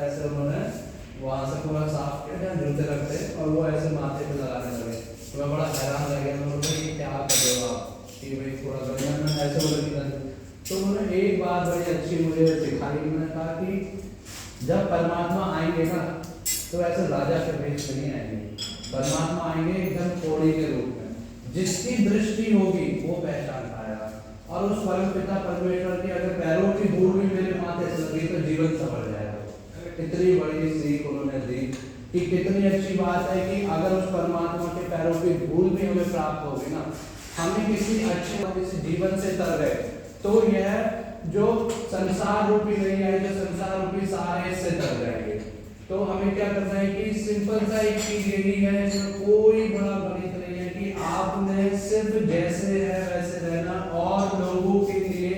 ऐसे उन्होंने वहां से पूरा साफ किया जहाँ जूते रखते और वो ऐसे माथे पे लगाने लगे। तो मैं बड़ा हैरान रह गया, मैं बोला ये क्या कर रहे हो आप कि भाई थोड़ा बढ़िया में ऐसे बोले कि नहीं। तो उन्होंने एक बात बड़ी अच्छी मुझे सिखाई। उन्होंने कहा कि जब परमात्मा आएंगे ना तो ऐसे राजा के भेष नहीं आएंगे। परमात्मा आएंगे एकदम कोड़ी के रूप में, जिसकी दृष्टि होगी वो पहचान पाएगा। और उस परम पिता परमेश्वर के अगर पैरों की धूल भी मेरे माथे से लगी तो जीवन संभल जाएगा। इतनी बड़ी सीख उन्होंने दी कि कितनी अच्छी बात है कि अगर उस परमात्मा के पैरों की धूल भी हमें प्राप्त होगी ना, हमें किसी अच्छे जीवन से तर गए तो यह जो संसार रूपी नहीं है, जो संसार रूपी सारे से तर जाएंगे। तो हमें क्या करना है कि सिंपल सा एक चीज यही है, इसमें कोई बड़ा गणित नहीं है कि आपने सिर्फ जैसे है वैसे रहना और लोगों के लिए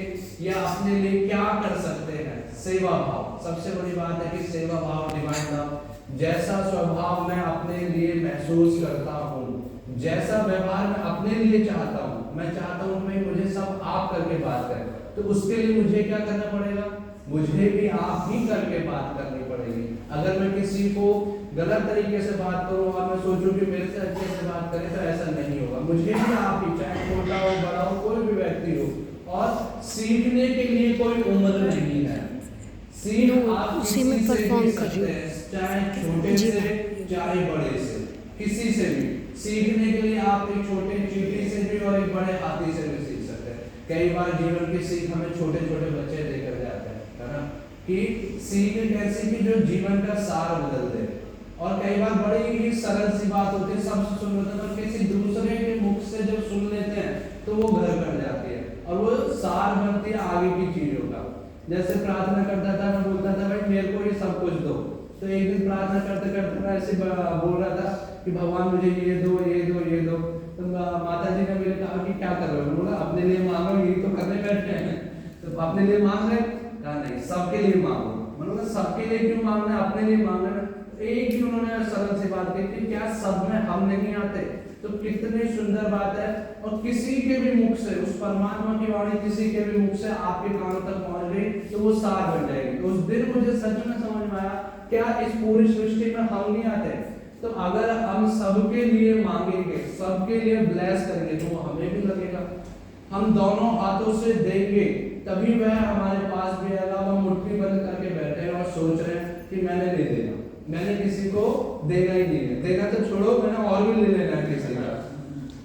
या अपने लिए क्या कर सकते हैं। सेवा भाव सबसे बड़ी बात है कि सेवा भाव, डिवाइन लव। जैसा स्वभाव मैं अपने लिए महसूस करता हूँ, जैसा व्यवहार मैं अपने लिए चाहता हूँ, मैं चाहता हूँ कि मुझे सब आप करके बात करें, तो उसके लिए मुझे क्या करना पड़ेगा, मुझे भी आप ही करके बात करनी पड़ेगी। अगर मैं किसी को गलत तरीके से बात करूं और मैं सोचूं कि मेरे से अच्छे से बात करें तो ऐसा नहीं होगा। मुझे भी आप ही, चाहे छोटा हो बड़ा हो कोई भी व्यक्ति हो, और सीखने के लिए कोई उम्र नहीं है। सीख आप उसी में परफॉर्म कर रही हूँ, चाहे छोटे से चाहे बड़े से, किसी से भी सीखने के लिए आप एक छोटे चींटी से भी और एक बड़े हाथी से भी सीख सकते हैं। कई बार जीवन की सीख हमें छोटे छोटे बच्चे देकर जाते हैं, है ना, कि सीख कैसी कि जो जीवन का सार बदल दे। और कई बार बड़ी ही सरल सी बात होती है, सब सुन लेते हैं, पर किसी दूसरे के मुख से जब सुन लेते हैं तो वो घर कर जाती है और वो सार बनती है आगे की चीजों का। जैसे प्रार्थना करता था, मैं बोलता था भाई मेरे को ये सब कुछ दो, तो एक दिन प्रार्थना करते करते मैं ऐसे बोल रहा था कि भगवान मुझे ये दो ये दो ये दो। तो माता जी ने मेरे कहा कि क्या कर रहे हो, बोला अपने लिए मांगो, यही तो करने बैठे हैं। तो अपने लिए मांग रहे, कहा नहीं सबके लिए मांगो। मतलब सबके लिए क्यों मांगना है, अपने लिए मांगना है। एक ही उन्होंने सरल सी बात कही, क्या सब में हम नहीं आते। तो कितनी सुंदर बात है। और किसी के भी मुख से उस परमात्मा की वाणी किसी के भी मुख से आपके कानों तक पहुंच गई तो वो सार बन जाएगी। उस दिन मुझे सच में समझ में आया, क्या इस पूरी सृष्टि में हम नहीं आते। तो अगर हम सबके लिए मांगेंगे, सबके लिए ब्लेस करेंगे तो वो हमें भी लगेगा। हम दोनों हाथों से देंगे तभी वह हमारे पास भी आएगा। हम मुट्ठी बंद करके बैठे हैं और सोच रहे हैं कि मैंने नहीं देना, मैंने किसी को देना ही नहीं है, देना तो छोड़ो मैंने और भी ले लेना किसी का।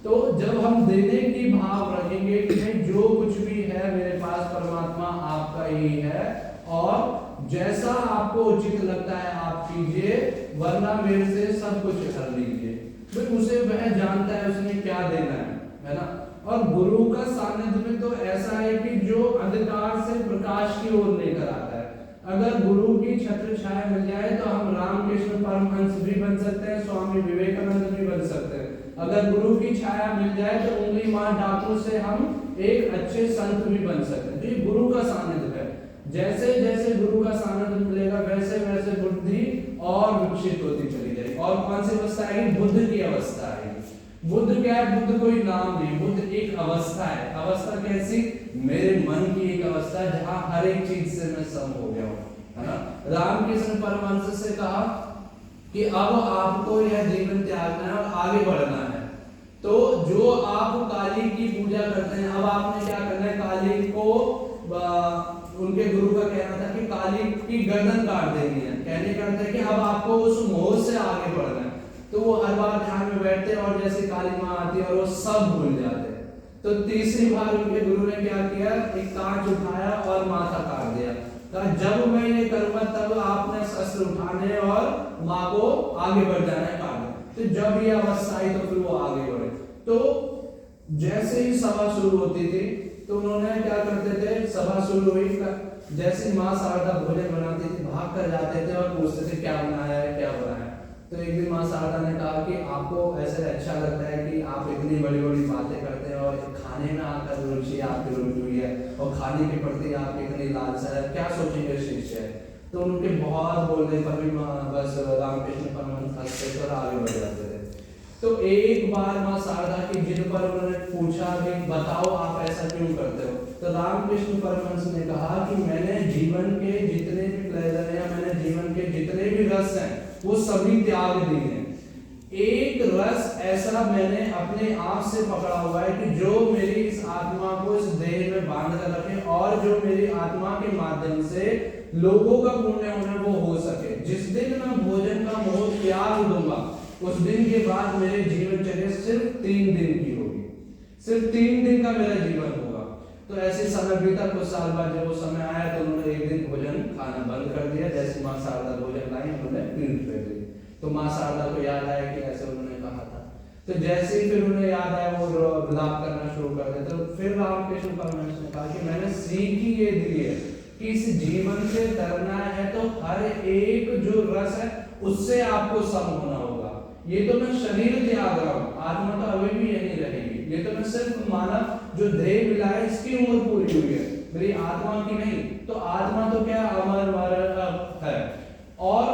तो जब हम देने की भाव रखेंगे कि जो कुछ भी है मेरे पास परमात्मा आपका ही है और जैसा आपको उचित लगता है आप कीजिए, वरना मेरे से सब कुछ कर लीजिए। भाई उसे वह जानता है उसने क्या देना है ना। और गुरु का सानिध्य में तो ऐसा है कि जो अंधकार से प्रकाश की ओर लेकर आता है। अगर गुरु की छत्र छाया मिल जाए तो हम रामकृष्ण परमहंस भी बन सकते हैं, स्वामी विवेकानंद भी बन सकते हैं। अगर गुरु की छाया मिल जाए तो उंगली मार डाकू से हम एक अच्छे संत भी बन सकते हैं। तो ये गुरु का सानिध्य है। जैसे जैसे गुरु का सानिध्य मिलेगा वैसे वैसे बुद्धि और विकसित होती चली जाएगी। और कौन सी अवस्था आएगी, बुद्ध की अवस्था आएगी। बुद्ध क्या है, बुद्ध कोई नाम नहीं, बुद्ध एक अवस्था है। अवस्था कैसी, मेरे मन की एक अवस्था जहां हर एक चीज से मैं सम हो गया हूं, है ना। रामकृष्ण परमहंस से कहा कि अब आपको यह जीवन त्यागना है और आगे बढ़ना है। तो जो आप काली की पूजा करते हैं, अब आपने क्या करना है, काली को उनके गुरु का कहना था कि काली की गर्दन काट देनी है। कहने का था कि अब आपको उस मोह से आगे बढ़ना है। तो वो हर बार ध्यान में बैठते और जैसे काली माँ आती है और वो सब भूल जाते। तो तीसरी बार उनके गुरु ने क्या किया, एक कांच उठाया और माथा काट दिया। कहा जब मैं ये करूंगा तब आपने शस्त्र उठाने और माँ को आगे बढ़ जाना है काटने। तो जब ये अवस्था आई तो फिर वो आगे बढ़े। तो जैसे ही सभा शुरू होती थी तो उन्होंने क्या करते थे, सभा शुरू हुई, जैसे माँ शारदा भोजन बनाती थी भाग कर जाते थे और पूछते थे क्या बनाया है क्या बनाया है। तो एक दिन माँ शारदा ने कहा कि आपको ऐसे अच्छा लगता है कि आप इतनी बड़ी बड़ी बातें करते हैं और खाने में आकर रुचि आपकी रुचि हुई है और खाने के प्रति आपकी इतनी लालसा है, क्या सोचेंगे शिष्य। तो उनके बहुत बोलने पर भी बस रामकृष्ण परमहंस हंसते और आगे बढ़ जाते थे। तो एक बार माँ शारदा की जिद पर उन्होंने पूछा कि बताओ आप ऐसा क्यों करते हो। तो रामकृष्ण परमहंस ने कहा कि मैंने जीवन के जितने भी प्लेजर या मैंने जीवन के रस हैं वो सभी त्याग दिए। एक रस ऐसा मैंने अपने आप से पकड़ा हुआ है कि जो मेरी इस आत्मा को इस देह में बांध कर रखे और जो मेरी आत्मा के माध्यम से लोगों का पुण्य होना वो हो सके। जिस दिन मैं भोजन का मोह त्याग दूंगा उस दिन के बाद मेरे जीवनचर्या सिर्फ 3 दिन की होगी, सिर्फ 3 दिन का मेरा जीवन होगा। तो ऐसे समय बीता, कुछ साल बाद जब वो समय आया तो उन्होंने एक दिन भोजन खाना बंद कर दिया। जैसे माँ शारदा भोजन लाई उन्होंने पीठ फेर दी। तो माँ शारदा को याद आया कि ऐसे उन्होंने कहा था। तो जैसे ही फिर उन्हें याद आया वो विलाप करना शुरू कर दिया। तो फिर रामकृष्ण परमहंस ने कहा कि मैंने सीख ही ये दी है कि इस जीवन से डरना है तो हर एक जो रस है उससे आपको सम होना होगा। ये तो मैं शरीर त्याग रहा हूँ, आत्मा तो अभी भी यही रहेगी। ये तो मैं सिर्फ मानव जो देह मिला है इसकी उम्र पूरी हुई है, मेरी आत्मा की नहीं। तो आत्मा तो क्या अमर मर है। और